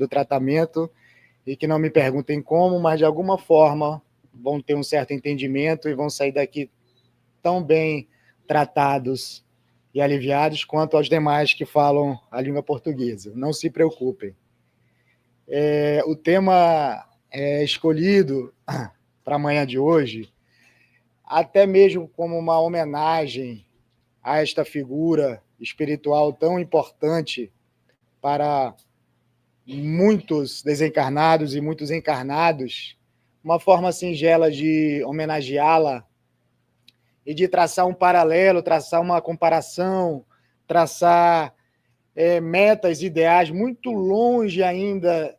do tratamento e que não me perguntem como, mas de alguma forma vão ter um certo entendimento e vão sair daqui tão bem tratados e aliviados quanto aos demais que falam a língua portuguesa. Não se preocupem. O tema escolhido para a manhã de hoje, até mesmo como uma homenagem a esta figura espiritual tão importante para muitos desencarnados e muitos encarnados, uma forma singela de homenageá-la e de traçar um paralelo, traçar uma comparação, traçar metas, ideais muito longe ainda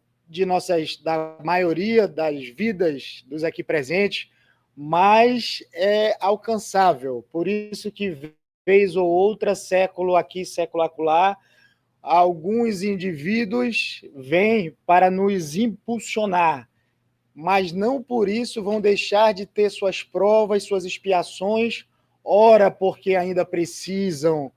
da maioria das vidas dos aqui presentes, mas é alcançável. Por isso que, vez ou outra, século aqui, século acolá, alguns indivíduos vêm para nos impulsionar, mas não por isso vão deixar de ter suas provas, suas expiações, ora porque ainda precisam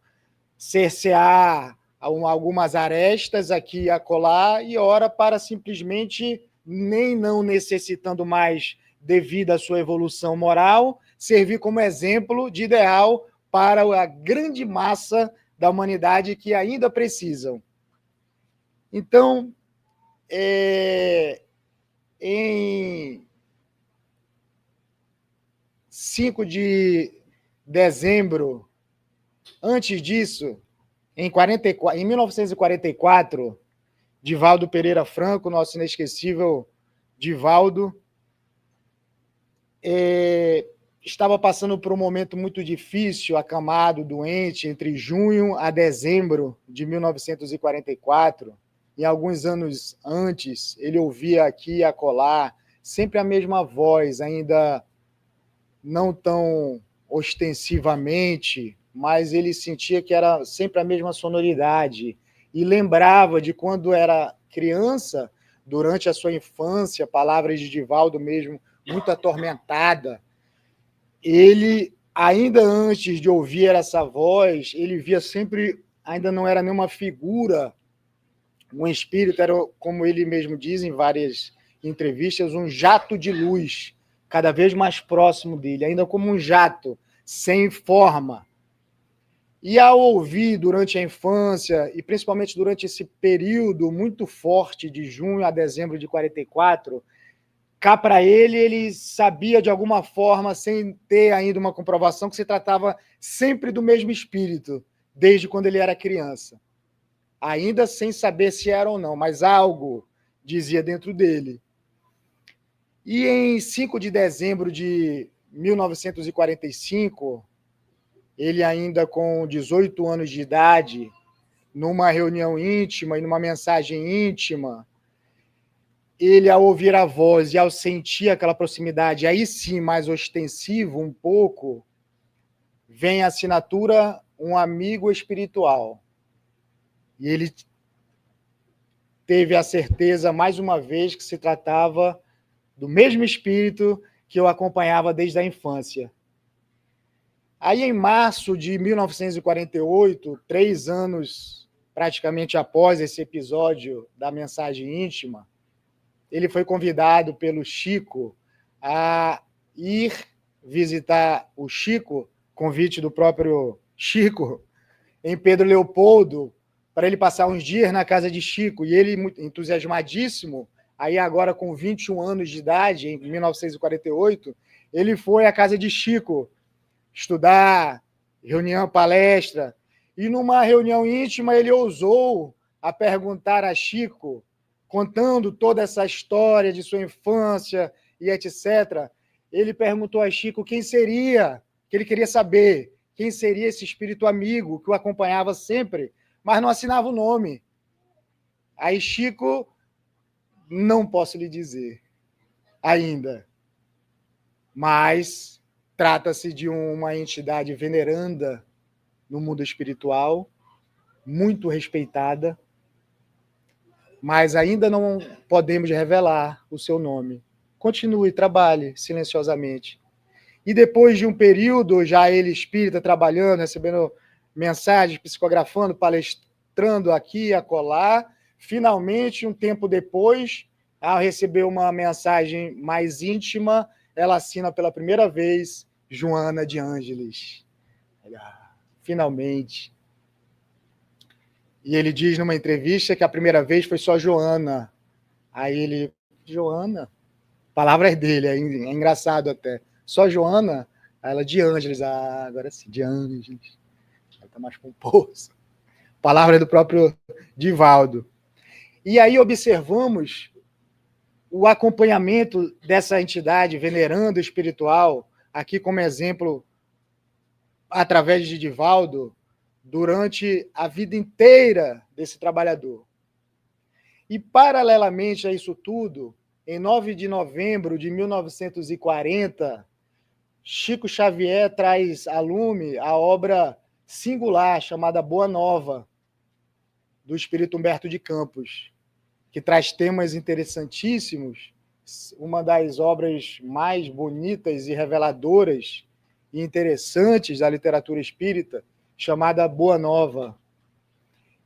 cercear algumas arestas aqui e acolá, e ora para simplesmente, nem não necessitando mais, devido à sua evolução moral, servir como exemplo de ideal para a grande massa da humanidade que ainda precisam. Então, em 5 de dezembro, antes disso, em 1944, Divaldo Pereira Franco, nosso inesquecível Divaldo, estava passando por um momento muito difícil, acamado, doente, entre junho a dezembro de 1944. E alguns anos antes, ele ouvia aqui e acolá sempre a mesma voz, ainda não tão ostensivamente, mas ele sentia que era sempre a mesma sonoridade e lembrava de quando era criança, durante a sua infância, palavras de Divaldo mesmo, muito atormentada. Ele, ainda antes de ouvir essa voz, ele via sempre, ainda não era nenhuma figura, um espírito, era, como ele mesmo diz em várias entrevistas, um jato de luz, cada vez mais próximo dele, ainda como um jato, sem forma. E ao ouvir durante a infância, e principalmente durante esse período muito forte de junho a dezembro de 44, cá para ele sabia de alguma forma, sem ter ainda uma comprovação, que se tratava sempre do mesmo espírito, desde quando ele era criança. Ainda sem saber se era ou não, mas algo dizia dentro dele. E em 5 de dezembro de 1945, ele ainda com 18 anos de idade, numa reunião íntima e numa mensagem íntima, ele, ao ouvir a voz e ao sentir aquela proximidade, aí sim mais ostensivo um pouco, vem a assinatura um amigo espiritual. E ele teve a certeza, mais uma vez, que se tratava do mesmo espírito que eu acompanhava desde a infância. Aí, em março de 1948, 3 anos praticamente após esse episódio da mensagem íntima, ele foi convidado pelo Chico a ir visitar o Chico, convite do próprio Chico, em Pedro Leopoldo, para ele passar uns dias na casa de Chico. E ele, muito entusiasmadíssimo, aí agora com 21 anos de idade, em 1948, ele foi à casa de Chico estudar, reunião, palestra. E numa reunião íntima ele ousou a perguntar a Chico, contando toda essa história de sua infância e etc. Ele perguntou a Chico quem seria, que ele queria saber, quem seria esse espírito amigo que o acompanhava sempre, mas não assinava o nome. Aí Chico, não posso lhe dizer ainda, mas trata-se de uma entidade veneranda no mundo espiritual, muito respeitada, mas ainda não podemos revelar o seu nome. Continue, trabalhe silenciosamente. E depois de um período, já ele espírita, trabalhando, recebendo mensagens, psicografando, palestrando aqui e acolá, Finalmente, um tempo depois, ao receber uma mensagem mais íntima, ela assina pela primeira vez Joana de Ângeles. Finalmente. E ele diz numa entrevista que a primeira vez foi só Joana. Aí ele, Joana? Palavras dele, é engraçado até. Só Joana? Aí ela, de Ângeles. Ah, agora sim, de Ângeles. Ela está mais composto. Palavra do próprio Divaldo. E aí observamos o acompanhamento dessa entidade venerando espiritual, aqui como exemplo, através de Divaldo, durante a vida inteira desse trabalhador. E, paralelamente a isso tudo, em 9 de novembro de 1940, Chico Xavier traz a lume a obra singular chamada Boa Nova, do espírito Humberto de Campos, que traz temas interessantíssimos, uma das obras mais bonitas e reveladoras e interessantes da literatura espírita, chamada Boa Nova.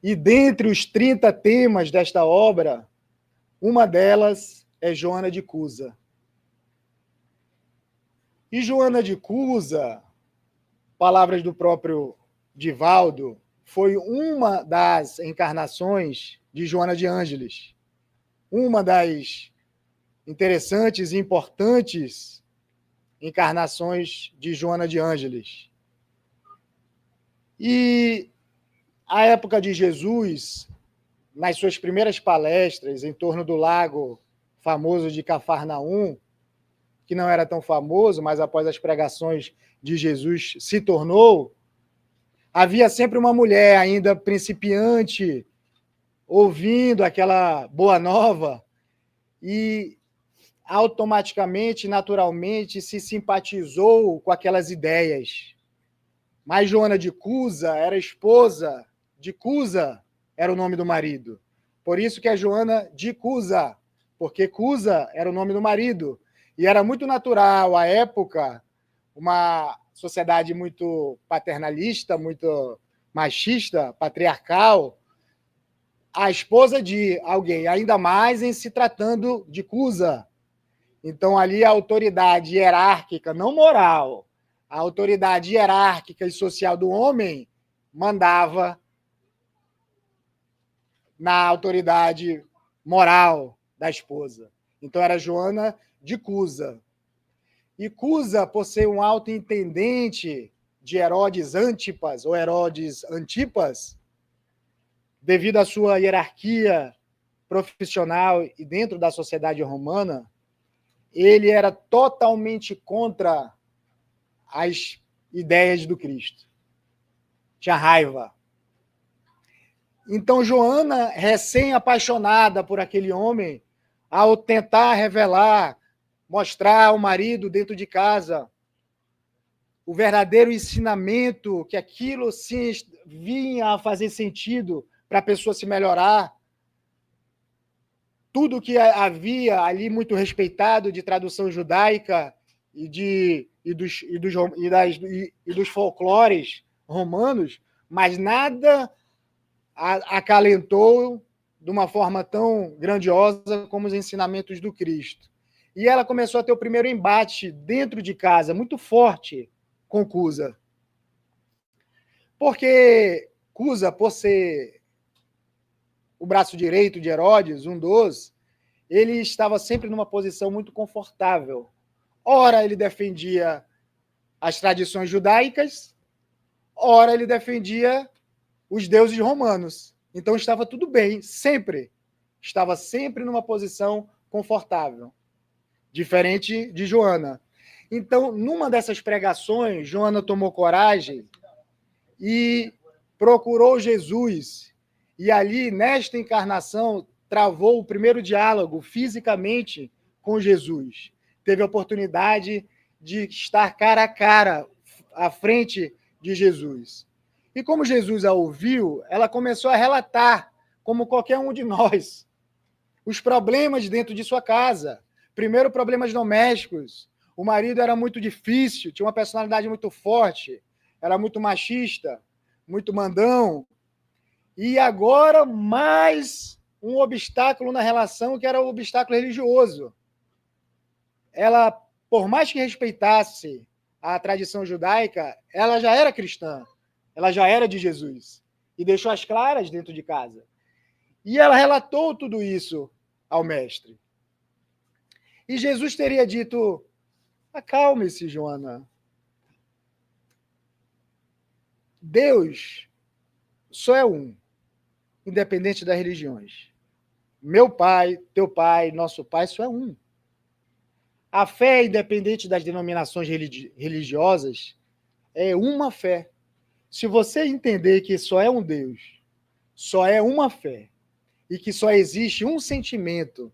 E dentre os 30 temas desta obra, uma delas é Joana de Cusa. E Joana de Cusa, palavras do próprio Divaldo, foi uma das encarnações de Joana de Ângeles, uma das interessantes e importantes encarnações de Joana de Ângeles. E a época de Jesus, nas suas primeiras palestras em torno do lago famoso de Cafarnaum, que não era tão famoso, mas após as pregações de Jesus se tornou, havia sempre uma mulher ainda principiante ouvindo aquela boa nova e automaticamente, naturalmente, se simpatizou com aquelas ideias. Mas Joana de Cusa era esposa de Cusa, era o nome do marido. Por isso que é Joana de Cusa, porque Cusa era o nome do marido. E era muito natural, à época, uma sociedade muito paternalista, muito machista, patriarcal, a esposa de alguém, ainda mais em se tratando de Cusa. Então, ali a autoridade hierárquica, não moral, a autoridade hierárquica e social do homem mandava na autoridade moral da esposa. Então, era Joana de Cusa. E Cusa, por ser um alto intendente de Herodes Antipas, ou Herodes Antipas, devido à sua hierarquia profissional e dentro da sociedade romana, ele era totalmente contra as ideias do Cristo. Tinha raiva. Então, Joana, recém-apaixonada por aquele homem, ao tentar revelar, mostrar ao marido dentro de casa o verdadeiro ensinamento, que aquilo sim vinha a fazer sentido para a pessoa se melhorar, tudo que havia ali muito respeitado de tradução judaica e dos folclores romanos, mas nada acalentou de uma forma tão grandiosa como os ensinamentos do Cristo. E ela começou a ter o primeiro embate dentro de casa, muito forte, com Cusa. Porque Cusa, por ser o braço direito de Herodes, um dos, ele estava sempre numa posição muito confortável. Ora, ele defendia as tradições judaicas, ora, ele defendia os deuses romanos. Então, estava tudo bem, sempre. Estava sempre numa posição confortável. Diferente de Joana. Então, numa dessas pregações, Joana tomou coragem e procurou Jesus. E ali, nesta encarnação, travou o primeiro diálogo fisicamente com Jesus. Teve a oportunidade de estar cara a cara, à frente de Jesus. E como Jesus a ouviu, ela começou a relatar, como qualquer um de nós, os problemas dentro de sua casa. Primeiro, problemas domésticos. O marido era muito difícil, tinha uma personalidade muito forte, era muito machista, muito mandão. E agora, mais um obstáculo na relação que era o obstáculo religioso. Ela, por mais que respeitasse a tradição judaica, ela já era cristã, ela já era de Jesus, e deixou as claras dentro de casa. E ela relatou tudo isso ao mestre. E Jesus teria dito: acalme-se, Joana. Deus só é um, independente das religiões. Meu pai, teu pai, nosso pai só é um. A fé, independente das denominações religiosas, é uma fé. Se você entender que só é um Deus, só é uma fé, e que só existe um sentimento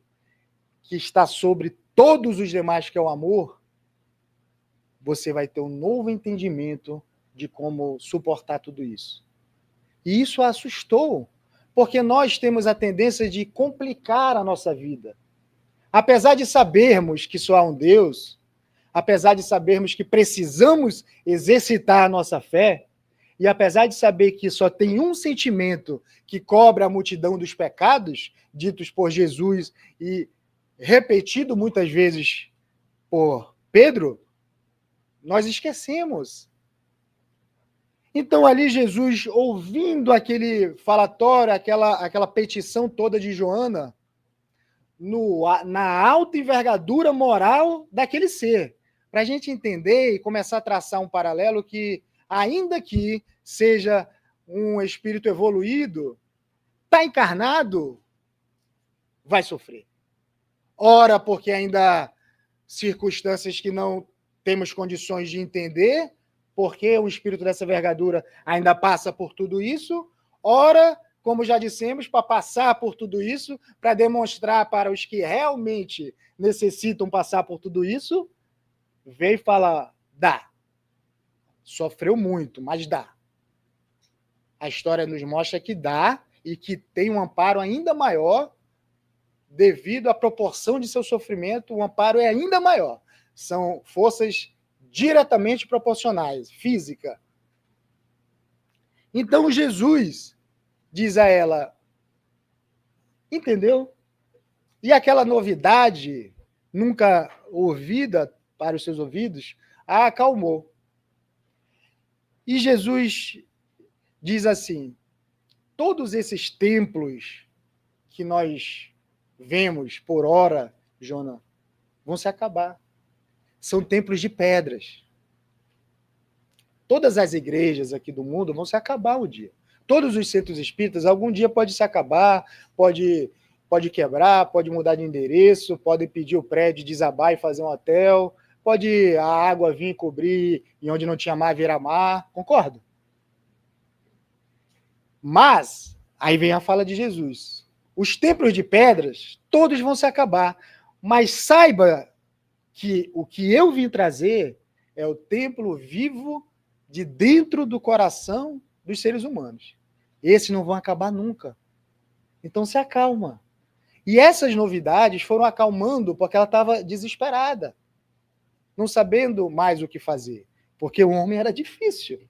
que está sobre todos os demais, que é o amor, você vai ter um novo entendimento de como suportar tudo isso. E isso a assustou, porque nós temos a tendência de complicar a nossa vida. Apesar de sabermos que só há um Deus, apesar de sabermos que precisamos exercitar a nossa fé, e apesar de saber que só tem um sentimento que cobre a multidão dos pecados, ditos por Jesus e repetido muitas vezes por Pedro, nós esquecemos. Então ali Jesus, ouvindo aquele falatório, aquela petição toda de Joana, na alta envergadura moral daquele ser, para a gente entender e começar a traçar um paralelo que, ainda que seja um espírito evoluído, está encarnado, vai sofrer. Ora, porque ainda há circunstâncias que não temos condições de entender, porque o espírito dessa envergadura ainda passa por tudo isso. Ora, como já dissemos, para passar por tudo isso, para demonstrar para os que realmente necessitam passar por tudo isso, veio e fala: dá. Sofreu muito, mas dá. A história nos mostra que dá e que tem um amparo ainda maior devido à proporção de seu sofrimento. O amparo é ainda maior. São forças diretamente proporcionais, física. Então Jesus diz a ela: entendeu? E aquela novidade, nunca ouvida para os seus ouvidos, a acalmou. E Jesus diz assim: todos esses templos que nós vemos por hora, Jonas, vão se acabar. São templos de pedras. Todas as igrejas aqui do mundo vão se acabar um dia. Todos os centros espíritas, algum dia pode se acabar, pode quebrar, pode mudar de endereço, pode pedir o prédio desabar e fazer um hotel, pode a água vir cobrir e onde não tinha mar virar mar, concordo? Mas, aí vem a fala de Jesus, os templos de pedras, todos vão se acabar, mas saiba que o que eu vim trazer é o templo vivo de dentro do coração dos seres humanos. Esses não vão acabar nunca. Então se acalma. E essas novidades foram acalmando porque ela estava desesperada, não sabendo mais o que fazer, porque o homem era difícil.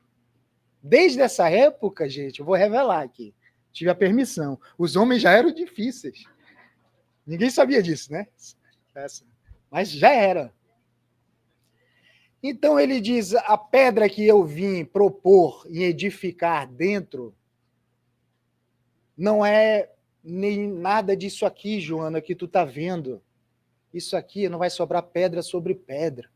Desde essa época, gente, eu vou revelar aqui, tive a permissão, os homens já eram difíceis. Ninguém sabia disso, né? Mas já era. Então ele diz: a pedra que eu vim propor e edificar dentro não é nem nada disso aqui, Joana, que tu está vendo. Isso aqui não vai sobrar pedra sobre pedra.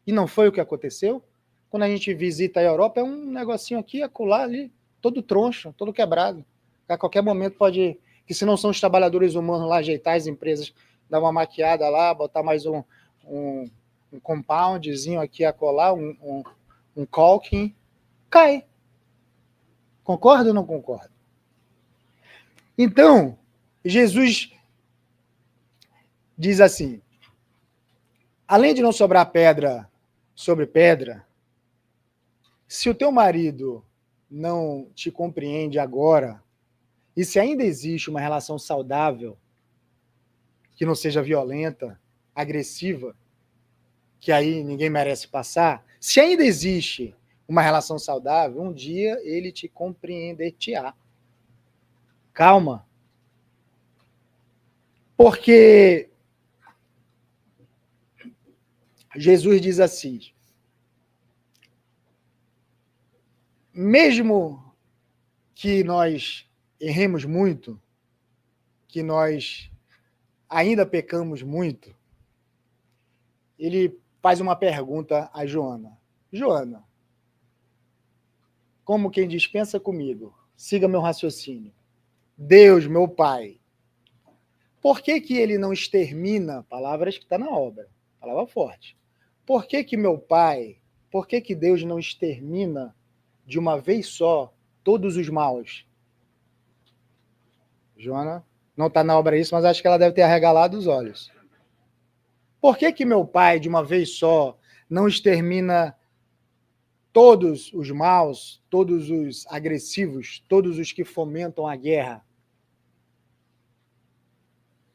E não foi o que aconteceu? Quando a gente visita a Europa, é um negocinho aqui, acolá, ali, todo troncho, todo quebrado. A qualquer momento pode... Que se não são os trabalhadores humanos lá ajeitar as empresas, dar uma maquiada lá, botar mais um compoundzinho aqui a colar, um caulking, cai. Concorda ou não concorda? Então, Jesus diz assim: além de não sobrar pedra sobre pedra, se o teu marido não te compreende agora, e se ainda existe uma relação saudável, que não seja violenta, agressiva, que aí ninguém merece passar, se ainda existe uma relação saudável, um dia ele te compreender-te-á. Calma, Porque Jesus diz assim: mesmo que nós erremos muito, que nós ainda pecamos muito, ele faz uma pergunta a Joana. Joana, como quem diz, pensa comigo, siga meu raciocínio. Deus, meu Pai, por que que ele não extermina, palavras que está na obra, palavra forte, por que que meu Pai, por que que Deus não extermina de uma vez só todos os maus? Joana, não está na obra isso, mas acho que ela deve ter arregalado os olhos. Por que que meu Pai, de uma vez só, não extermina todos os maus, todos os agressivos, todos os que fomentam a guerra?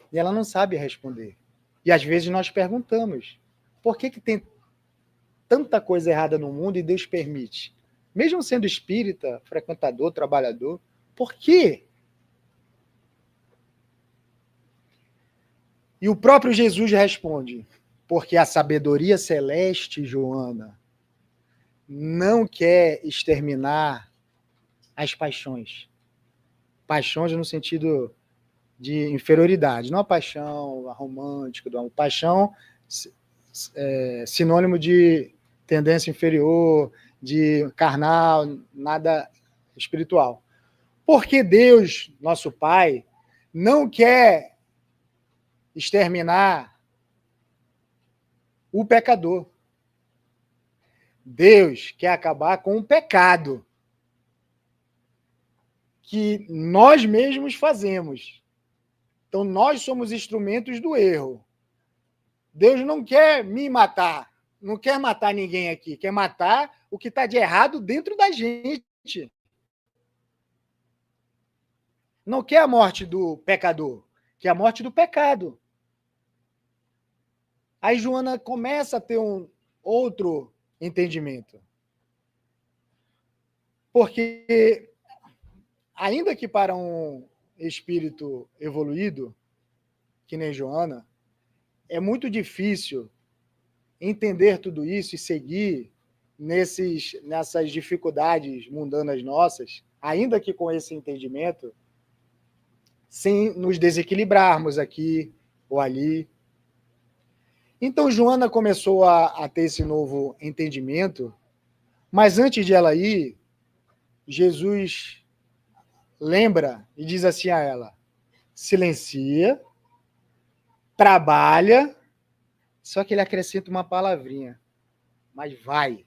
E ela não sabe responder. E às vezes nós perguntamos, por que que tem tanta coisa errada no mundo e Deus permite? Mesmo sendo espírita, frequentador, trabalhador, por quê? E o próprio Jesus responde, porque a sabedoria celeste, Joana, não quer exterminar as paixões. Paixões no sentido de inferioridade, não a paixão a romântica, não. Paixão é sinônimo de tendência inferior, de carnal, nada espiritual. Porque Deus, nosso Pai, não quer exterminar o pecador. Deus quer acabar com o pecado que nós mesmos fazemos. Então, nós somos instrumentos do erro. Deus não quer me matar, não quer matar ninguém aqui, quer matar o que está de errado dentro da gente. Não quer a morte do pecador, quer a morte do pecado. Aí Joana começa a ter um outro entendimento. Porque, ainda que para um espírito evoluído, que nem Joana, é muito difícil entender tudo isso e seguir nessas dificuldades mundanas nossas, ainda que com esse entendimento, sem nos desequilibrarmos aqui ou ali. Então, Joana começou a ter esse novo entendimento, mas antes de ela ir, Jesus lembra e diz assim a ela: silencia, trabalha, só que ele acrescenta uma palavrinha, mas vai.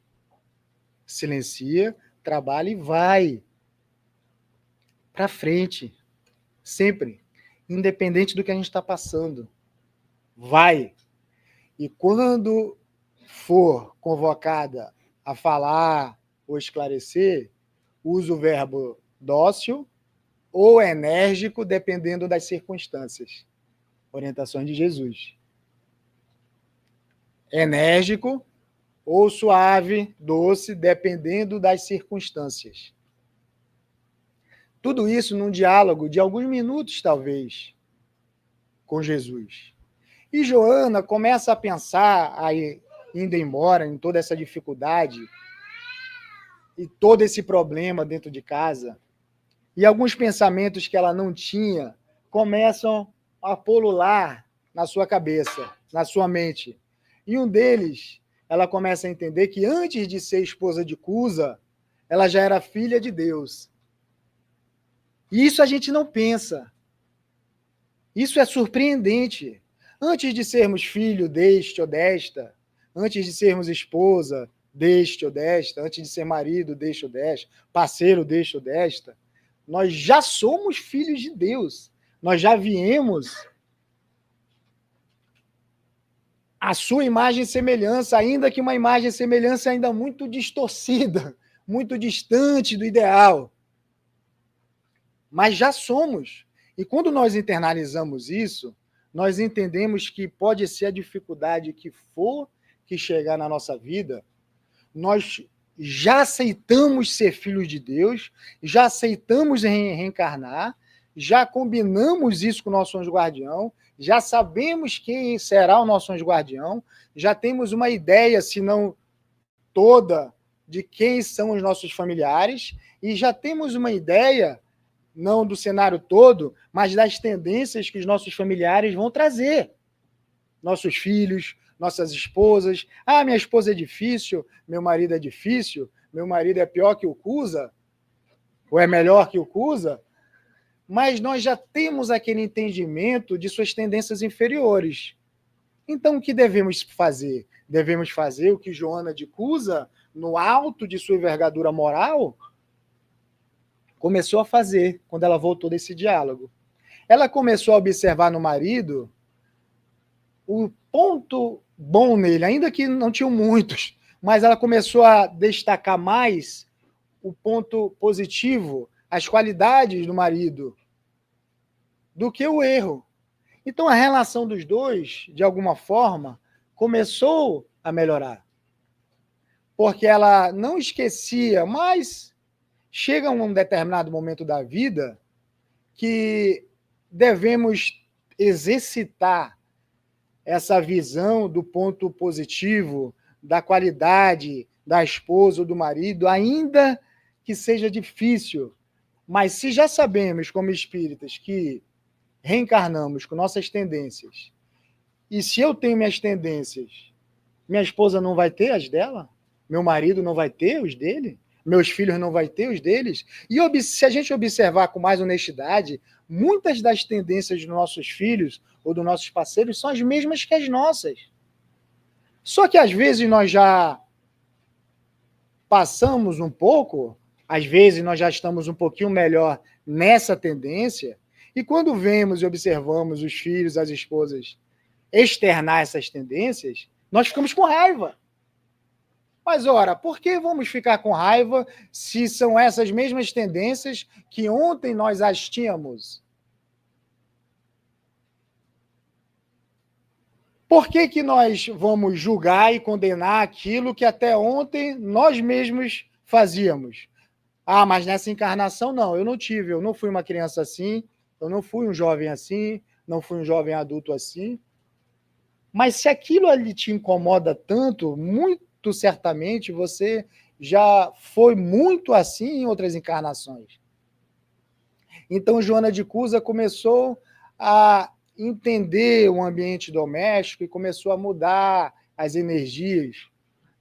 Silencia, trabalha e vai. Para frente. Sempre. Independente do que a gente está passando. Vai. E quando for convocada a falar ou esclarecer, usa o verbo dócil ou enérgico, dependendo das circunstâncias. Orientações de Jesus. Enérgico ou suave, doce, dependendo das circunstâncias. Tudo isso num diálogo de alguns minutos, talvez, com Jesus. E Joana começa a pensar, aí, indo embora, em toda essa dificuldade e todo esse problema dentro de casa, e alguns pensamentos que ela não tinha começam a pulular na sua cabeça, na sua mente. E um deles, ela começa a entender que antes de ser esposa de Cusa, ela já era filha de Deus. E isso a gente não pensa. Isso é surpreendente. Antes de sermos filho deste ou desta, antes de sermos esposa deste ou desta, antes de ser marido deste ou desta, parceiro deste ou desta, nós já somos filhos de Deus. Nós já viemos a sua imagem e semelhança, ainda que uma imagem e semelhança ainda muito distorcida, muito distante do ideal. Mas já somos. E quando nós internalizamos isso, nós entendemos que pode ser a dificuldade que for que chegar na nossa vida, nós já aceitamos ser filhos de Deus, já aceitamos reencarnar, já combinamos isso com o nosso anjo guardião, já sabemos quem será o nosso anjo guardião, já temos uma ideia, se não toda, de quem são os nossos familiares, e já temos uma ideia, não do cenário todo, mas das tendências que os nossos familiares vão trazer. Nossos filhos, nossas esposas. Ah, minha esposa é difícil, meu marido é difícil, meu marido é pior que o Cusa, ou é melhor que o Cusa, mas nós já temos aquele entendimento de suas tendências inferiores. Então, o que devemos fazer? Devemos fazer o que Joana de Cusa, no alto de sua envergadura moral, começou a fazer quando ela voltou desse diálogo. Ela começou a observar no marido o ponto bom nele, ainda que não tinham muitos, mas ela começou a destacar mais o ponto positivo, as qualidades do marido, do que o erro. Então a relação dos dois, de alguma forma, começou a melhorar. Porque ela não esquecia, mas chega um determinado momento da vida que devemos exercitar essa visão do ponto positivo, da qualidade da esposa ou do marido, ainda que seja difícil. Mas se já sabemos, como espíritas, que reencarnamos com nossas tendências, e se eu tenho minhas tendências, minha esposa não vai ter as dela? Meu marido não vai ter os dele? Meus filhos não vai ter os deles? E se a gente observar com mais honestidade, muitas das tendências dos nossos filhos ou dos nossos parceiros são as mesmas que as nossas. Só que às vezes nós já passamos um pouco, às vezes nós já estamos um pouquinho melhor nessa tendência, e quando vemos e observamos os filhos, as esposas externar essas tendências, nós ficamos com raiva. Mas, ora, por que vamos ficar com raiva se são essas mesmas tendências que ontem nós as tínhamos? Por que nós vamos julgar e condenar aquilo que até ontem nós mesmos fazíamos? Ah, mas nessa encarnação não, eu não tive, eu não fui uma criança assim, eu não fui um jovem assim, não fui um jovem adulto assim. Mas se aquilo ali te incomoda tanto, muito certamente você já foi muito assim em outras encarnações. Então, Joana de Cusa começou a entender o ambiente doméstico e começou a mudar as energias.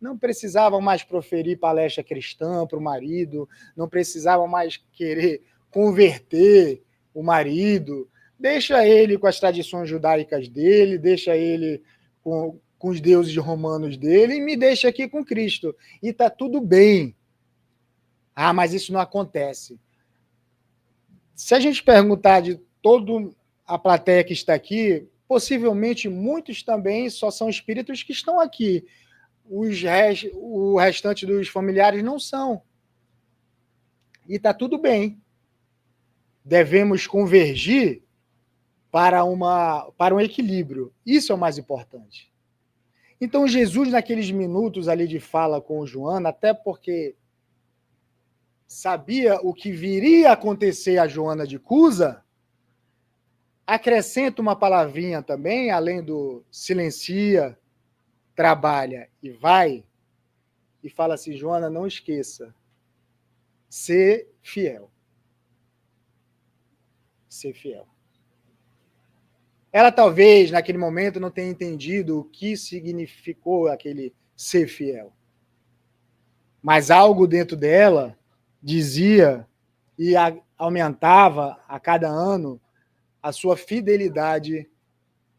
Não precisava mais proferir palestra cristã para o marido, não precisava mais querer converter o marido. Deixa ele com as tradições judaicas dele, deixa ele com os deuses romanos dele e me deixa aqui com Cristo. E está tudo bem. Ah, mas isso não acontece. Se a gente perguntar de toda a plateia que está aqui, possivelmente muitos também só são espíritos que estão aqui. O restante dos familiares não são. E está tudo bem. Devemos convergir para um equilíbrio. Isso é o mais importante. Então, Jesus, naqueles minutos ali de fala com o Joana, até porque sabia o que viria a acontecer a Joana de Cusa, acrescenta uma palavrinha também, além do silencia, trabalha e vai, e fala assim, Joana, não esqueça, ser fiel. Ser fiel. Ela talvez, naquele momento, não tenha entendido o que significou aquele ser fiel. Mas algo dentro dela dizia e aumentava a cada ano a sua fidelidade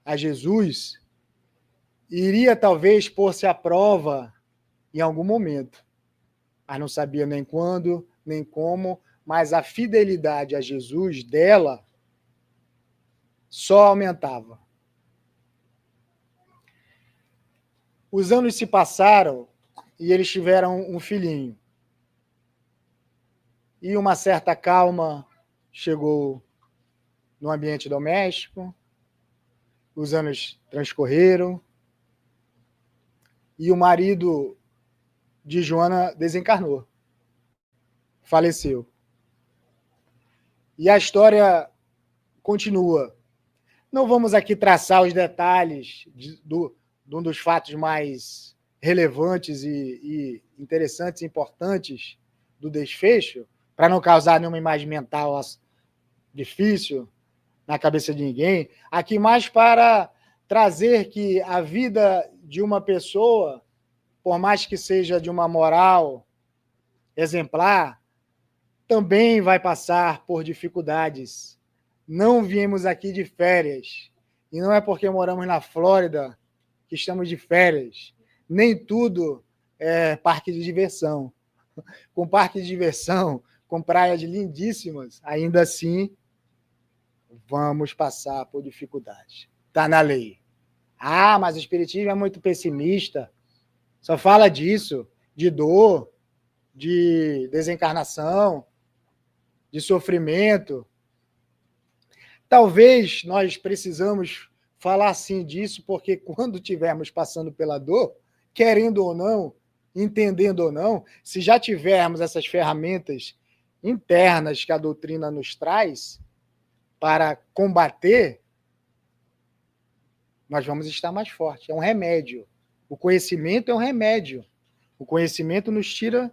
a Jesus, iria talvez pôr-se à prova em algum momento. Mas não sabia nem quando, nem como, mas a fidelidade a Jesus dela só aumentava. Os anos se passaram e eles tiveram um filhinho. E uma certa calma chegou no ambiente doméstico, os anos transcorreram e o marido de Joana desencarnou, faleceu. E a história continua. Não vamos aqui traçar os detalhes de um dos fatos mais relevantes e interessantes e importantes do desfecho, para não causar nenhuma imagem mental difícil na cabeça de ninguém. Aqui mais para trazer que a vida de uma pessoa, por mais que seja de uma moral exemplar, também vai passar por dificuldades. Não viemos aqui de férias. E não é porque moramos na Flórida que estamos de férias. Nem tudo é parque de diversão. Com parque de diversão, com praias lindíssimas, ainda assim, vamos passar por dificuldades. Está na lei. Ah, mas o espiritismo é muito pessimista. Só fala disso, de dor, de desencarnação, de sofrimento. Talvez nós precisamos falar sim disso, porque quando estivermos passando pela dor, querendo ou não, entendendo ou não, se já tivermos essas ferramentas internas que a doutrina nos traz para combater, nós vamos estar mais fortes. É um remédio. O conhecimento é um remédio. O conhecimento nos tira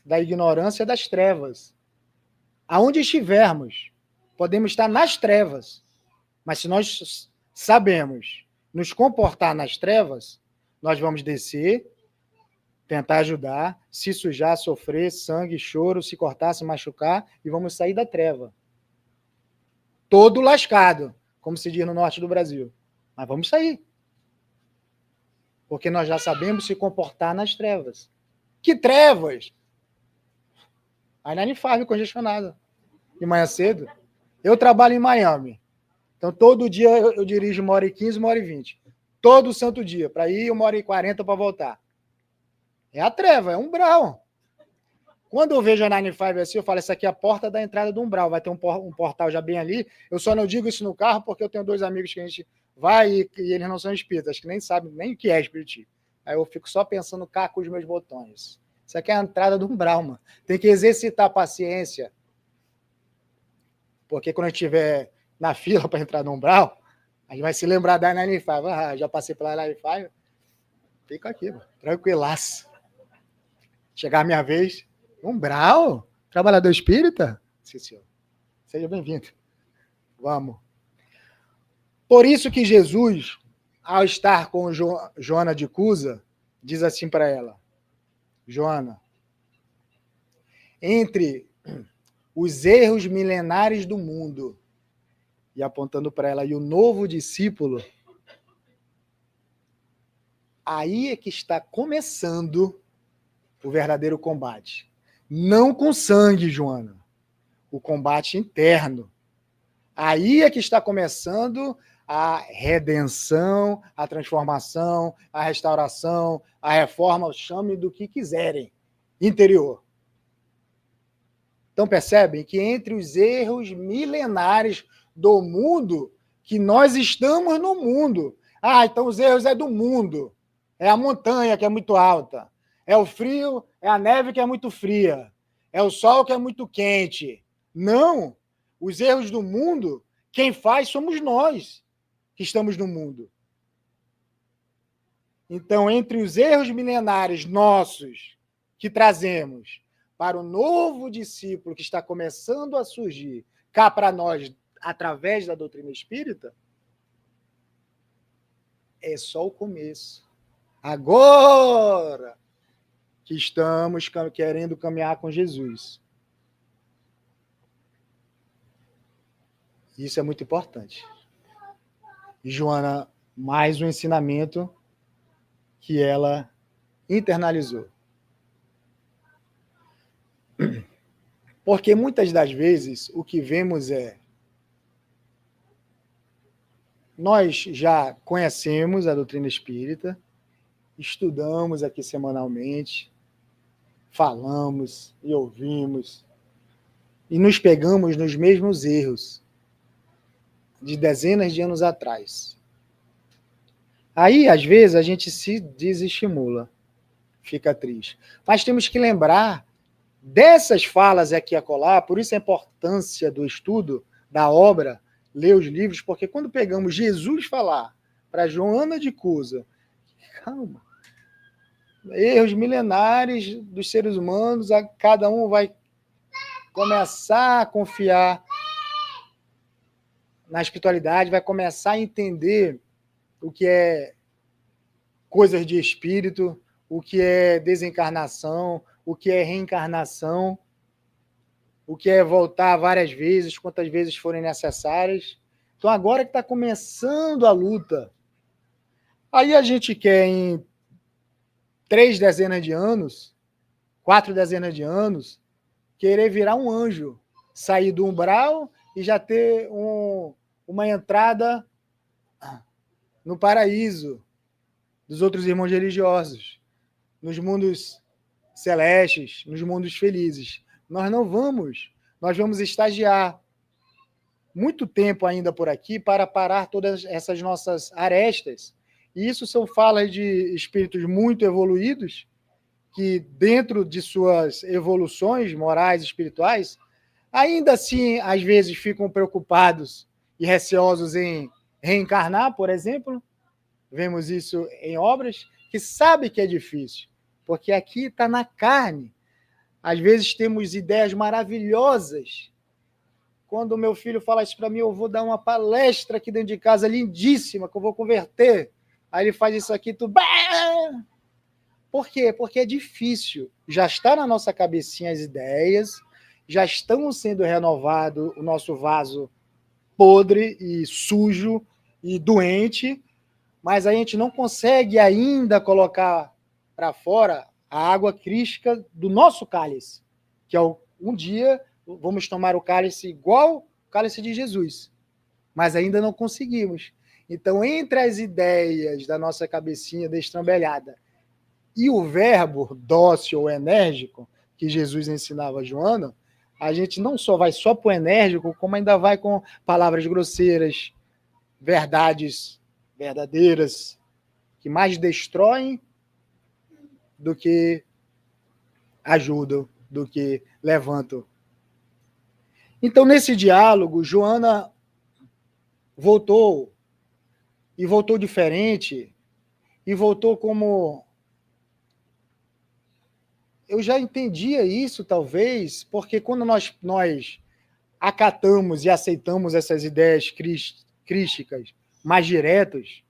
da ignorância das trevas. Aonde estivermos, podemos estar nas trevas, mas se nós sabemos nos comportar nas trevas, nós vamos descer, tentar ajudar, se sujar, sofrer, sangue, choro, se cortar, se machucar, e vamos sair da treva. Todo lascado, como se diz no norte do Brasil. Mas vamos sair. Porque nós já sabemos se comportar nas trevas. Que trevas? A Nine Farm congestionada. De manhã cedo. Eu trabalho em Miami. Então, todo dia eu dirijo 1h15, 1h20. Todo santo dia. Para ir, 1h40 para voltar. É a treva, é um umbral. Quando eu vejo a Nine Five assim, eu falo, essa aqui é a porta da entrada do umbral. Vai ter um portal já bem ali. Eu só não digo isso no carro porque eu tenho 2 amigos que a gente vai e eles não são espíritas, que nem sabem nem o que é espiritismo. Aí eu fico só pensando cá com os meus botões. Isso aqui é a entrada do umbral, mano. Tem que exercitar a paciência. Porque quando a gente estiver na fila para entrar no umbral, a gente vai se lembrar da Nine Five. Ah, já passei pela Nine Five. Fica aqui, mano. Tranquilaço. Chegar a minha vez. Umbral? Trabalhador espírita? Sim, senhor. Seja bem-vindo. Vamos. Por isso que Jesus, ao estar com Joana de Cusa, diz assim para ela: Joana, entre os erros milenares do mundo, e apontando para ela, e o novo discípulo, aí é que está começando o verdadeiro combate. Não com sangue, Joana. O combate interno. Aí é que está começando a redenção, a transformação, a restauração, a reforma, chame do que quiserem, interior. Então percebem que entre os erros milenares do mundo, que nós estamos no mundo. Ah, então os erros é do mundo. É a montanha que é muito alta. É o frio, é a neve que é muito fria. É o sol que é muito quente. Não! Os erros do mundo, quem faz somos nós que estamos no mundo. Então, entre os erros milenares nossos que trazemos para o novo discípulo que está começando a surgir cá para nós através da doutrina espírita, é só o começo. Agora que estamos querendo caminhar com Jesus. Isso é muito importante. E Joana, mais um ensinamento que ela internalizou. Porque muitas das vezes o que vemos é: nós já conhecemos a doutrina espírita, estudamos aqui semanalmente, falamos e ouvimos, e nos pegamos nos mesmos erros de dezenas de anos atrás. Aí, às vezes, a gente se desestimula, fica triste. Mas temos que lembrar dessas falas aqui e acolá, por isso a importância do estudo da obra ler os livros, porque quando pegamos Jesus falar para Joana de Cusa, calma, erros milenares dos seres humanos, cada um vai começar a confiar na espiritualidade, vai começar a entender o que é coisas de espírito, o que é desencarnação, o que é reencarnação, o que é voltar várias vezes, quantas vezes forem necessárias. Então, agora que está começando a luta, aí a gente quer, em 3 dezenas de anos, 4 dezenas de anos, querer virar um anjo, sair do umbral e já ter uma entrada no paraíso dos outros irmãos religiosos, nos mundos celestes, nos mundos felizes. Nós não vamos, nós vamos estagiar muito tempo ainda por aqui para parar todas essas nossas arestas. E isso são falas de espíritos muito evoluídos, que dentro de suas evoluções morais e espirituais, ainda assim, às vezes, ficam preocupados e receosos em reencarnar, por exemplo. Vemos isso em obras, que sabe que é difícil, porque aqui está na carne. Às vezes temos ideias maravilhosas. Quando o meu filho fala isso para mim, eu vou dar uma palestra aqui dentro de casa, lindíssima, que eu vou converter. Aí ele faz isso aqui, tu... Por quê? Porque é difícil. Já está na nossa cabecinha as ideias, já estão sendo renovado o nosso vaso podre e sujo e doente, mas a gente não consegue ainda colocar para fora a água crística do nosso cálice, que é um dia vamos tomar o cálice igual o cálice de Jesus, mas ainda não conseguimos. Então, entre as ideias da nossa cabecinha destrambelhada e o verbo dócil ou enérgico que Jesus ensinava a Joana, a gente não só vai só para o enérgico, como ainda vai com palavras grosseiras, verdades verdadeiras, que mais destroem do que ajudam, do que levantam. Então, nesse diálogo, Joana voltou, e voltou diferente, e voltou como... Eu já entendia isso, talvez, porque quando nós acatamos e aceitamos essas ideias crísticas mais diretas,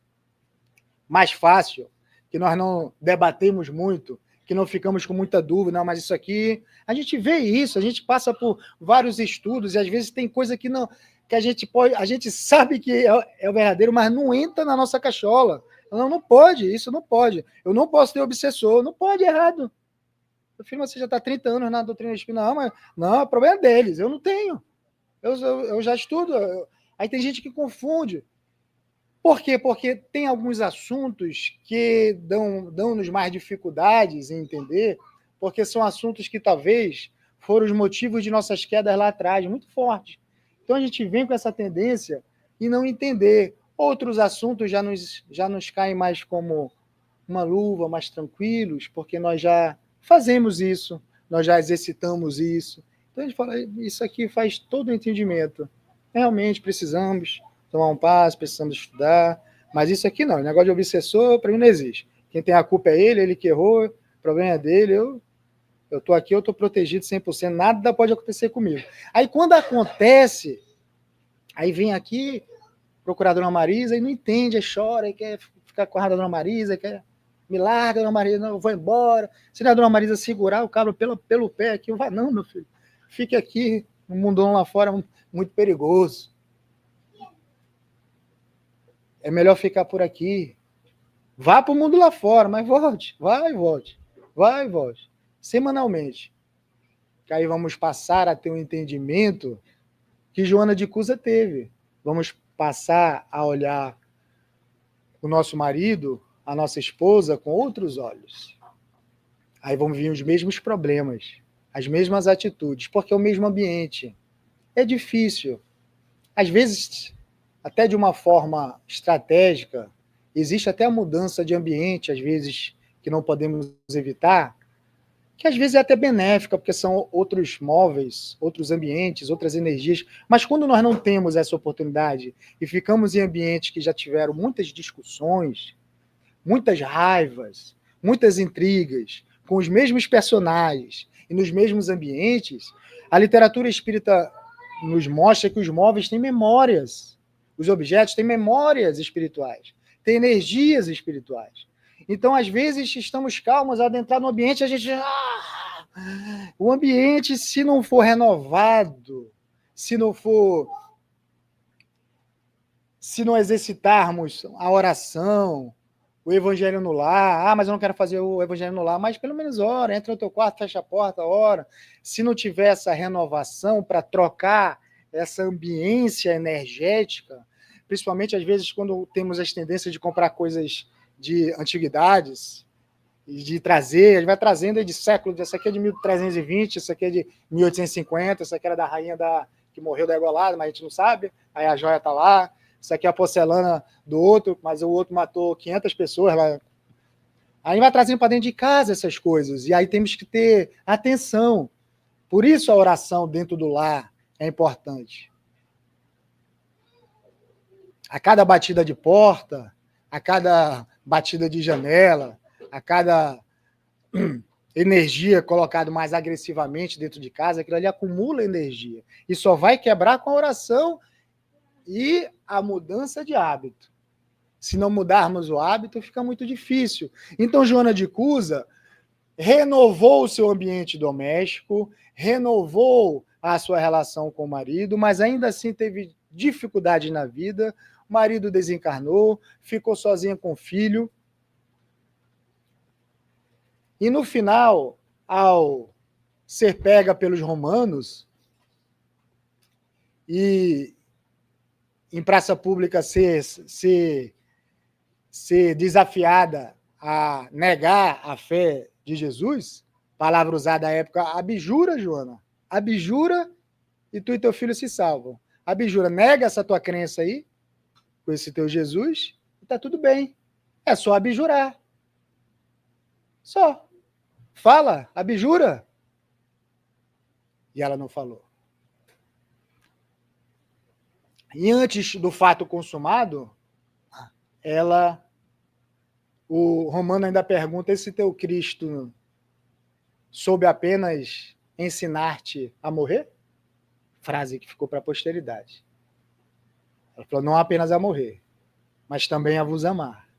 mais fácil, que nós não debatemos muito, que não ficamos com muita dúvida, não, mas isso aqui... A gente vê isso, a gente passa por vários estudos, e às vezes tem coisa que não... que a gente sabe que é o verdadeiro, mas não entra na nossa cachola. Não pode, isso não pode. Eu não posso ter obsessor, não pode, errado. Eu filho, você já está há 30 anos na doutrina espírita. Não, mas não, é problema deles, eu não tenho. Eu já estudo. Aí tem gente que confunde. Por quê? Porque tem alguns assuntos que dão-nos mais dificuldades em entender, porque são assuntos que talvez foram os motivos de nossas quedas lá atrás, muito fortes. Então a gente vem com essa tendência e não entender. Outros assuntos já nos caem mais como uma luva, mais tranquilos, porque nós já fazemos isso, nós já exercitamos isso. Então a gente fala, isso aqui faz todo o entendimento. Realmente precisamos tomar um passo, precisamos estudar, mas isso aqui não, o negócio de obsessor para mim não existe. Quem tem a culpa é ele que errou, o problema é dele, eu estou aqui, eu estou protegido 100%, nada pode acontecer comigo. Aí quando acontece, aí vem aqui, procurar a dona Marisa e não entende, aí chora, e quer ficar com a dona Marisa, quer... Me larga, dona Marisa, não, eu vou embora. Se a dona Marisa segurar o cabra pelo pé aqui, eu vou, não, meu filho, fique aqui, no mundão lá fora é muito perigoso. É melhor ficar por aqui. Vá para o mundo lá fora, mas volte, vai e volte, vai e volte, semanalmente. Que aí vamos passar a ter um entendimento que Joana de Cusa teve. Vamos passar a olhar o nosso marido, a nossa esposa, com outros olhos. Aí vão vir os mesmos problemas, as mesmas atitudes, porque é o mesmo ambiente. É difícil. Às vezes, até de uma forma estratégica, existe até a mudança de ambiente, às vezes, que não podemos evitar, que às vezes é até benéfica, porque são outros móveis, outros ambientes, outras energias, mas quando nós não temos essa oportunidade e ficamos em ambientes que já tiveram muitas discussões, muitas raivas, muitas intrigas, com os mesmos personagens e nos mesmos ambientes, a literatura espírita nos mostra que os móveis têm memórias, os objetos têm memórias espirituais, têm energias espirituais. Então, às vezes, estamos calmos ao adentrar no ambiente, a gente... O ambiente, se não for renovado, se não exercitarmos a oração, o evangelho no lar, mas eu não quero fazer o evangelho no lar, mas pelo menos ora, entra no teu quarto, fecha a porta, ora. Se não tiver essa renovação para trocar essa ambiência energética, principalmente às vezes quando temos as tendências de comprar coisas de antiguidades, e de trazer, a gente vai trazendo aí de século, essa aqui é de 1320, essa aqui é de 1850, essa aqui era da rainha que morreu da Egolada, mas a gente não sabe, aí a joia está lá, isso aqui é a porcelana do outro, mas o outro matou 500 pessoas lá. Aí vai trazendo para dentro de casa essas coisas, e aí temos que ter atenção. Por isso a oração dentro do lar é importante. A cada batida de porta, a cada batida de janela, a cada energia colocada mais agressivamente dentro de casa, aquilo ali acumula energia. E só vai quebrar com a oração e a mudança de hábito. Se não mudarmos o hábito, fica muito difícil. Então, Joana de Cusa renovou o seu ambiente doméstico, renovou a sua relação com o marido, mas ainda assim teve dificuldade na vida. O marido desencarnou, ficou sozinha com o filho. E no final, ao ser pega pelos romanos e em praça pública ser desafiada a negar a fé de Jesus, palavra usada à época, abjura, Joana, abjura e tu e teu filho se salvam. Abjura, nega essa tua crença aí, com esse teu Jesus, e tá tudo bem. É só abjurar. Só. Fala, abjura. E ela não falou. E antes do fato consumado, o Romano ainda pergunta: esse teu Cristo soube apenas ensinar-te a morrer? Frase que ficou para a posteridade. Ela falou: não apenas a morrer, mas também a vos amar.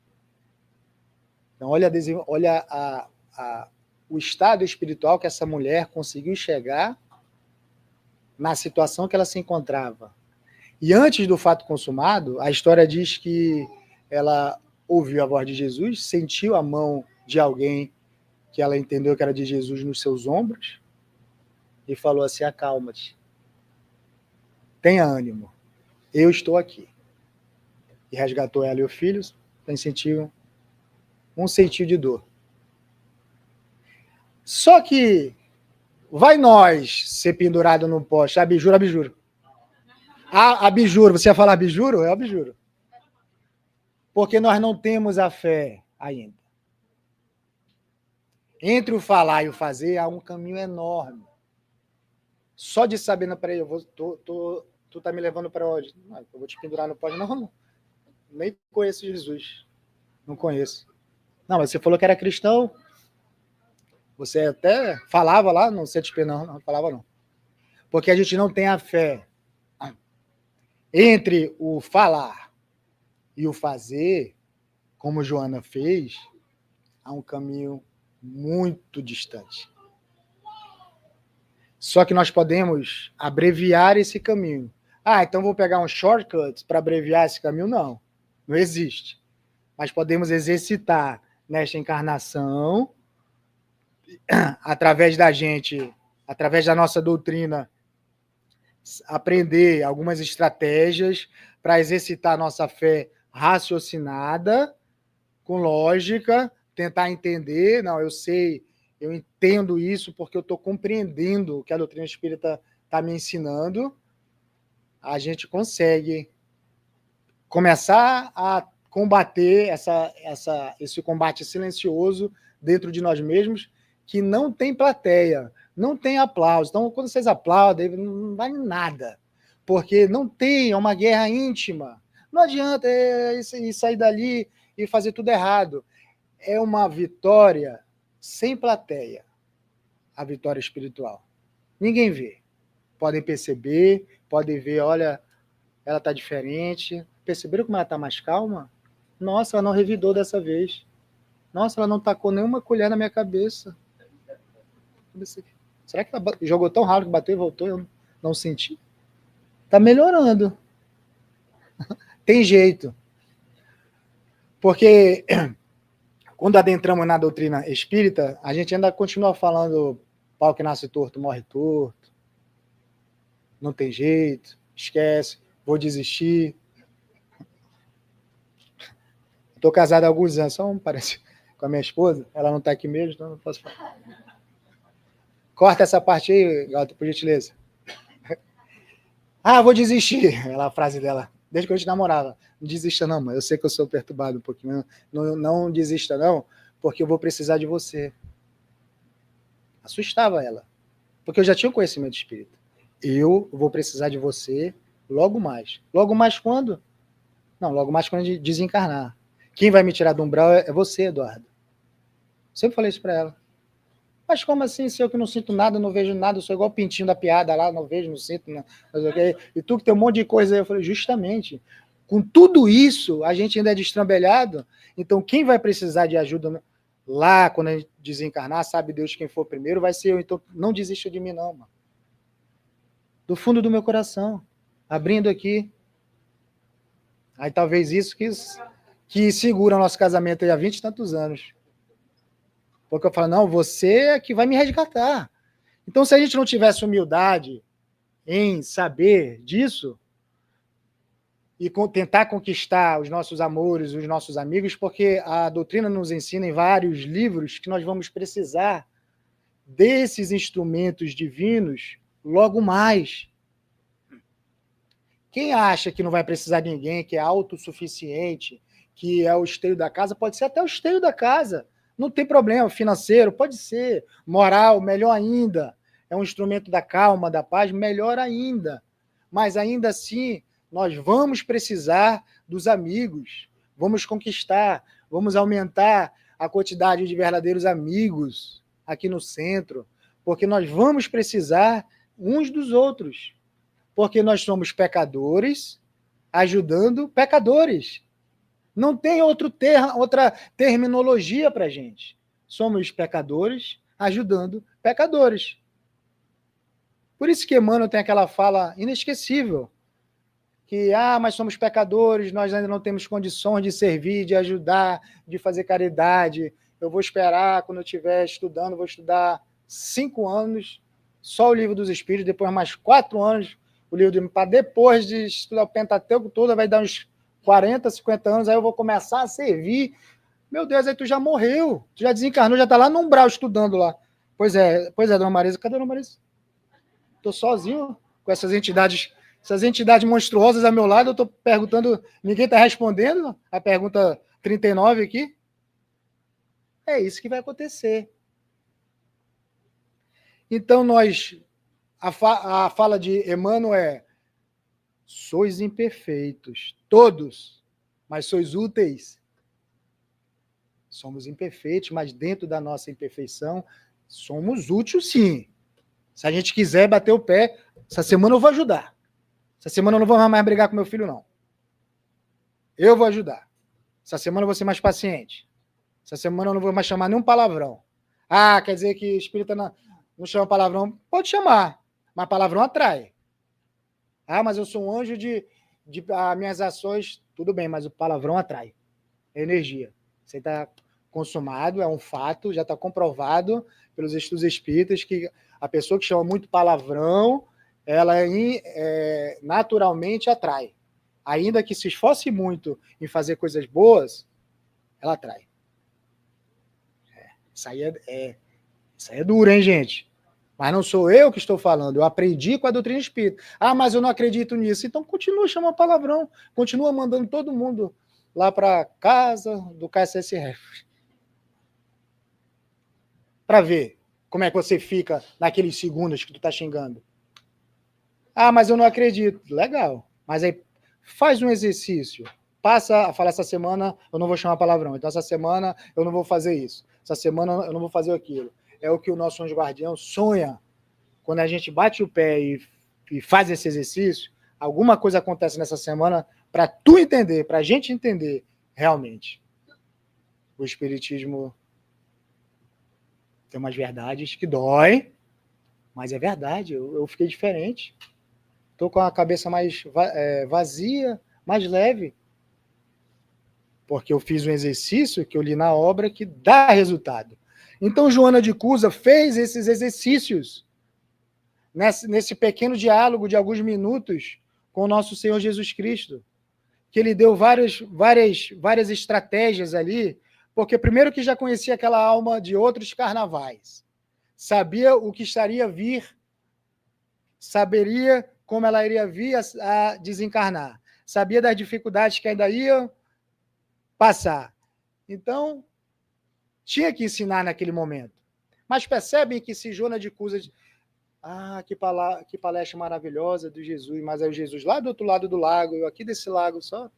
Então, olha o estado espiritual que essa mulher conseguiu chegar na situação que ela se encontrava. E antes do fato consumado, a história diz que ela ouviu a voz de Jesus, sentiu a mão de alguém que ela entendeu que era de Jesus nos seus ombros e falou assim: acalma-te, tenha ânimo, eu estou aqui. E resgatou ela e o filho, sentiam um sentir de dor. Só que vai nós ser pendurado no poste, abjuro, abjuro. Abjuro, você ia falar abjuro? É abjuro. Porque nós não temos a fé ainda. Entre o falar e o fazer há um caminho enorme. Só de saber, não, peraí, tu tá me levando para onde? Não, eu vou te pendurar no poste. Não, nem conheço Jesus. Não conheço. Não, mas você falou que era cristão. Você até falava lá no CTP, não falava não. Porque a gente não tem a fé. Entre o falar e o fazer, como Joana fez, há um caminho muito distante. Só que nós podemos abreviar esse caminho. Então vou pegar um shortcut para abreviar esse caminho? Não, não existe. Mas podemos exercitar nesta encarnação, através da nossa doutrina, aprender algumas estratégias para exercitar nossa fé raciocinada, com lógica, tentar entender, não, eu entendo isso porque eu estou compreendendo o que a doutrina espírita está me ensinando. A gente consegue começar a combater esse combate silencioso dentro de nós mesmos que não tem plateia, não tem aplauso. Então, quando vocês aplaudem, não vale nada, porque não tem, é uma guerra íntima. Não adianta sair dali e fazer tudo errado. É uma vitória sem plateia, a vitória espiritual. Ninguém vê. Podem perceber, podem ver, olha, ela está diferente. Perceberam como ela está mais calma? Nossa, ela não revidou dessa vez. Nossa, ela não tacou nenhuma colher na minha cabeça. Será que ela jogou tão rápido que bateu e voltou? Eu não senti. Está melhorando. Tem jeito. Porque quando adentramos na doutrina espírita, a gente ainda continua falando pau que nasce torto, morre torto. Não tem jeito, esquece, vou desistir. Estou casado há alguns anos, só parece com a minha esposa, ela não está aqui mesmo, então não posso falar. Corta essa parte aí, Gato, por gentileza. Ah, vou desistir, ela a frase dela, desde que a gente namorava. Não desista não, mãe, eu sei que eu sou perturbado um pouquinho, não desista não, porque eu vou precisar de você. Assustava ela, porque eu já tinha conhecimento espírita. Eu vou precisar de você logo mais. Logo mais quando? Não, logo mais quando a gente desencarnar. Quem vai me tirar do umbral é você, Eduardo. Sempre falei isso para ela. Mas como assim, se eu que não sinto nada, não vejo nada, eu sou igual o pintinho da piada lá, não vejo, não sinto, não, e tu que tem um monte de coisa aí, eu falei, justamente, com tudo isso, a gente ainda é destrambelhado, então quem vai precisar de ajuda lá, quando a gente desencarnar, sabe Deus quem for primeiro, vai ser eu, então não desista de mim não, mano. Do fundo do meu coração, abrindo aqui, aí talvez isso que segura o nosso casamento aí há 20 e tantos anos. Porque eu falo, não, você é que vai me resgatar. Então, se a gente não tivesse humildade em saber disso e tentar conquistar os nossos amores, os nossos amigos, porque a doutrina nos ensina em vários livros que nós vamos precisar desses instrumentos divinos logo mais. Quem acha que não vai precisar de ninguém, que é autossuficiente, que é o esteio da casa, pode ser até o esteio da casa. Não tem problema, financeiro, pode ser. Moral, melhor ainda. É um instrumento da calma, da paz, melhor ainda. Mas ainda assim, nós vamos precisar dos amigos. Vamos conquistar, vamos aumentar a quantidade de verdadeiros amigos aqui no centro, porque nós vamos precisar uns dos outros. Porque nós somos pecadores ajudando pecadores. Não tem outra terminologia para a gente. Somos pecadores ajudando pecadores. Por isso que Emmanuel tem aquela fala inesquecível, que, mas somos pecadores, nós ainda não temos condições de servir, de ajudar, de fazer caridade. Eu vou esperar, quando eu estiver estudando, vou estudar 5 anos, só o Livro dos Espíritos, depois mais 4 anos, o livro do para depois de estudar o Pentateuco todo, vai dar uns 40, 50 anos, aí eu vou começar a servir. Meu Deus, aí tu já morreu, tu já desencarnou, já tá lá no umbral estudando lá. Pois é, dona Marisa. Cadê a dona Marisa? Tô sozinho com essas entidades monstruosas ao meu lado, eu tô perguntando, ninguém tá respondendo a pergunta 39 aqui. É isso que vai acontecer. Então, a fala de Emmanuel é: sois imperfeitos, todos, mas sois úteis. Somos imperfeitos, mas dentro da nossa imperfeição, somos úteis sim. Se a gente quiser bater o pé, essa semana eu vou ajudar. Essa semana eu não vou mais brigar com meu filho, não. Eu vou ajudar. Essa semana eu vou ser mais paciente. Essa semana eu não vou mais chamar nenhum palavrão. Quer dizer que espírita não chama palavrão? Pode chamar, mas palavrão atrai. Mas eu sou um anjo de minhas ações, tudo bem, mas o palavrão atrai. É energia. Você está consumado, é um fato, já está comprovado pelos estudos espíritas que a pessoa que chama muito palavrão, ela naturalmente atrai. Ainda que se esforce muito em fazer coisas boas, ela atrai. Isso aí é duro, hein, gente? Mas não sou eu que estou falando, eu aprendi com a doutrina espírita. Mas eu não acredito nisso. Então continua chamando palavrão, continua mandando todo mundo lá para casa do KSSF. para ver como é que você fica naqueles segundos que tu tá xingando. Ah, mas eu não acredito. Legal. Mas aí faz um exercício. Passa a falar, essa semana eu não vou chamar palavrão. Então, essa semana eu não vou fazer isso. Essa semana eu não vou fazer aquilo. É o que o nosso anjo guardião sonha. Quando a gente bate o pé e faz esse exercício, alguma coisa acontece nessa semana para tu entender, para a gente entender realmente. O Espiritismo tem umas verdades que dói, mas é verdade. Eu fiquei diferente. Estou com a cabeça mais vazia, mais leve. Porque eu fiz um exercício que eu li na obra que dá resultado. Então, Joana de Cusa fez esses exercícios nesse pequeno diálogo de alguns minutos com o nosso Senhor Jesus Cristo, que ele deu várias estratégias ali, porque primeiro que já conhecia aquela alma de outros carnavais, sabia o que estaria a vir, saberia como ela iria vir a desencarnar, sabia das dificuldades que ainda iam passar. Então, tinha que ensinar naquele momento. Mas percebem que se Joana de Cusa... Ah, que palestra maravilhosa do Jesus, mas é o Jesus lá do outro lado do lago, eu aqui desse lado só.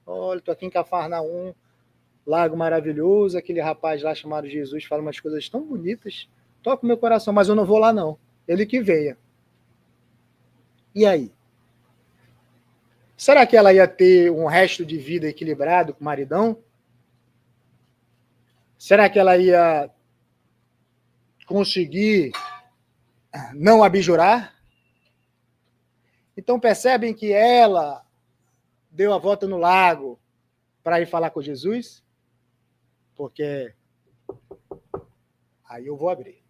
Olha, estou aqui em Cafarnaum, lago maravilhoso, aquele rapaz lá chamado Jesus fala umas coisas tão bonitas, toca o meu coração, mas eu não vou lá não, ele que veio. E aí? Será que ela ia ter um resto de vida equilibrado com o maridão? Será que ela ia conseguir não abjurar? Então percebem que ela deu a volta no lago para ir falar com Jesus? Porque aí eu vou abrir.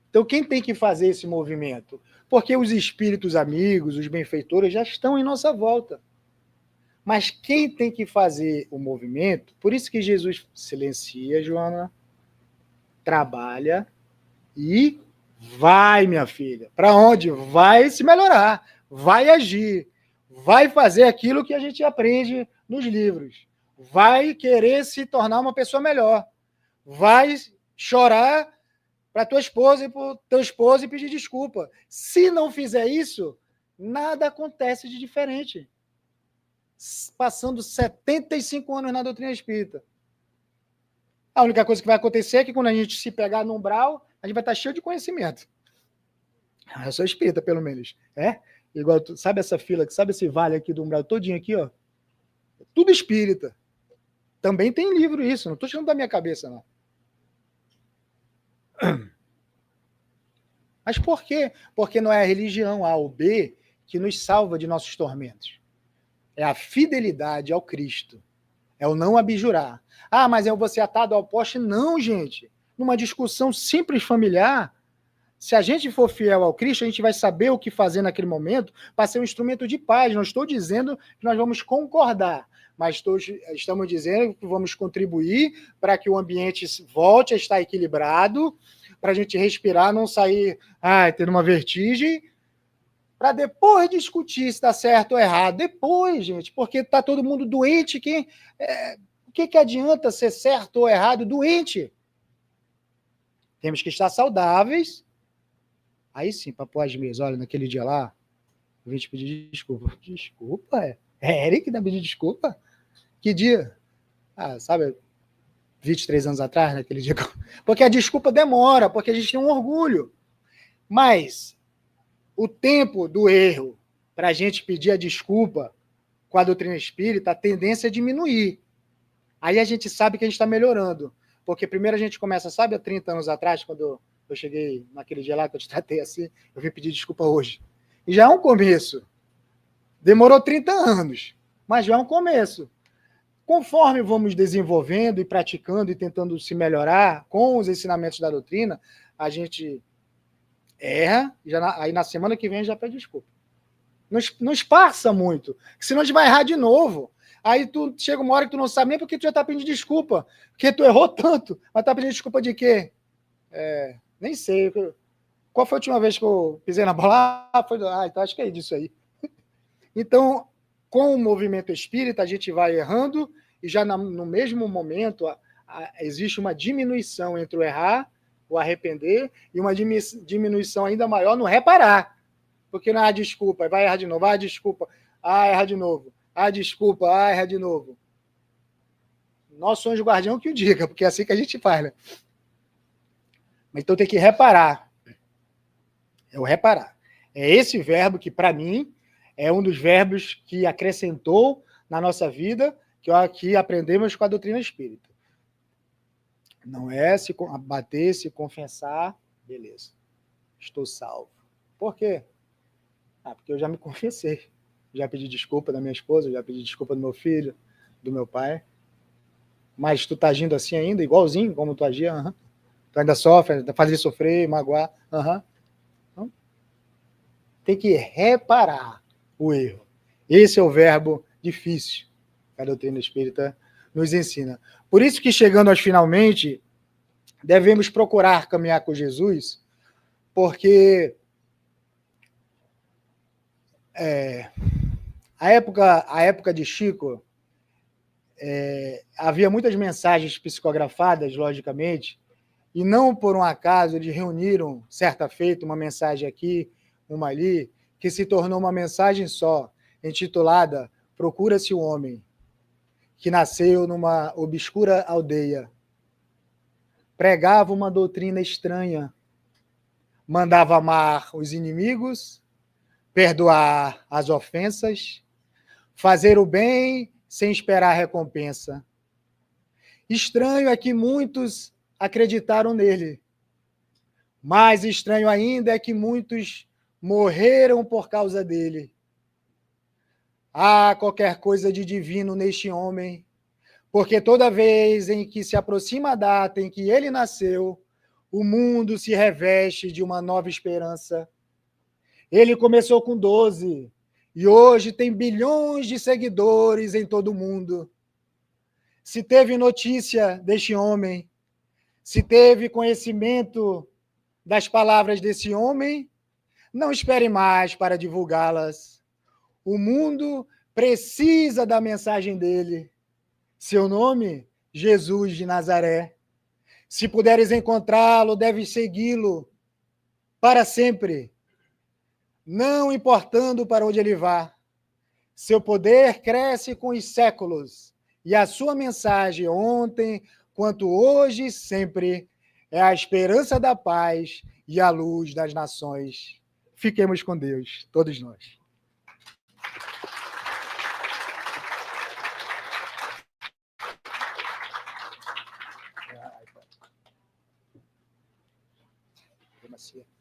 Então quem tem que fazer esse movimento? Porque os espíritos amigos, os benfeitores já estão em nossa volta. Mas quem tem que fazer o movimento, por isso que Jesus silencia, Joana, trabalha e vai, minha filha. Para onde? Vai se melhorar, vai agir, vai fazer aquilo que a gente aprende nos livros, vai querer se tornar uma pessoa melhor, vai chorar para tua esposa e para o teu esposo e pedir desculpa. Se não fizer isso, nada acontece de diferente. Passando 75 anos na doutrina espírita. A única coisa que vai acontecer é que quando a gente se pegar no umbral, a gente vai estar cheio de conhecimento. Eu sou espírita, pelo menos. Igual, sabe essa fila, sabe esse vale aqui do umbral todinho aqui, ó? Tudo espírita. Também tem livro isso, não estou tirando da minha cabeça, não. Mas por quê? Porque não é a religião A ou B que nos salva de nossos tormentos. É a fidelidade ao Cristo. É o não abjurar. Ah, mas eu vou ser atado ao poste? Não, gente. Numa discussão simples familiar, se a gente for fiel ao Cristo, a gente vai saber o que fazer naquele momento para ser um instrumento de paz. Não estou dizendo que nós vamos concordar, mas estamos dizendo que vamos contribuir para que o ambiente volte a estar equilibrado, para a gente respirar, não sair tendo uma vertigem, para depois discutir se está certo ou errado. Depois, gente, porque está todo mundo doente. O que adianta ser certo ou errado doente? Temos que estar saudáveis. Aí sim, papo às mesas. Olha, naquele dia lá, eu vim te pedir desculpa. Desculpa? É Eric que tá pedindo desculpa? Que dia? Sabe, 23 anos atrás, naquele dia. Porque a desculpa demora, porque a gente tem um orgulho. Mas o tempo do erro para a gente pedir a desculpa com a doutrina espírita, a tendência é diminuir. Aí a gente sabe que a gente está melhorando. Porque primeiro a gente começa, sabe, há 30 anos atrás, quando eu cheguei naquele dia lá que eu te tratei assim, eu vim pedir desculpa hoje. E já é um começo. Demorou 30 anos, mas já é um começo. Conforme vamos desenvolvendo e praticando e tentando se melhorar com os ensinamentos da doutrina, a gente erra, aí na semana que vem já pede desculpa. Não esparça muito, senão a gente vai errar de novo. Aí tu chega uma hora que tu não sabe nem porque tu já tá pedindo desculpa, porque tu errou tanto, mas tá pedindo desculpa de quê? Nem sei. Qual foi a última vez que eu pisei na bola? Então acho que é disso aí. Então, com o movimento espírita, a gente vai errando e já no mesmo momento existe uma diminuição entre o errar, o arrepender, e uma diminuição ainda maior no reparar. Porque não há desculpa, vai errar de novo, desculpa, erra de novo, desculpa, erra de novo. Nosso anjo guardião que o diga, porque é assim que a gente faz, né? Mas então tem que reparar. É o reparar. É esse verbo que, para mim, é um dos verbos que acrescentou na nossa vida, que aqui aprendemos com a doutrina espírita. Não é se bater, se confessar, beleza, estou salvo. Por quê? Porque eu já me confessei. Já pedi desculpa da minha esposa, já pedi desculpa do meu filho, do meu pai. Mas tu tá agindo assim ainda, igualzinho como tu agia? Uhum. Tu ainda sofre, ainda faz ele sofrer, magoar. Uhum. Então, tem que reparar o erro. Esse é o verbo difícil que a doutrina espírita nos ensina. Por isso que, chegando aos finalmente, devemos procurar caminhar com Jesus, porque a época de Chico, havia muitas mensagens psicografadas, logicamente, e não por um acaso eles reuniram, certa feita, uma mensagem aqui, uma ali, que se tornou uma mensagem só, intitulada Procura-se o Homem, que nasceu numa obscura aldeia. Pregava uma doutrina estranha, mandava amar os inimigos, perdoar as ofensas, fazer o bem sem esperar recompensa. Estranho é que muitos acreditaram nele. Mais estranho ainda é que muitos morreram por causa dele. Há qualquer coisa de divino neste homem, porque toda vez em que se aproxima a data em que ele nasceu, o mundo se reveste de uma nova esperança. Ele começou com 12 e hoje tem bilhões de seguidores em todo o mundo. Se teve notícia deste homem, se teve conhecimento das palavras desse homem, não espere mais para divulgá-las. O mundo precisa da mensagem dele. Seu nome, Jesus de Nazaré. Se puderes encontrá-lo, deves segui-lo para sempre, não importando para onde ele vá. Seu poder cresce com os séculos, e a sua mensagem, ontem, quanto hoje e sempre, é a esperança da paz e a luz das nações. Fiquemos com Deus, todos nós. Demasiado.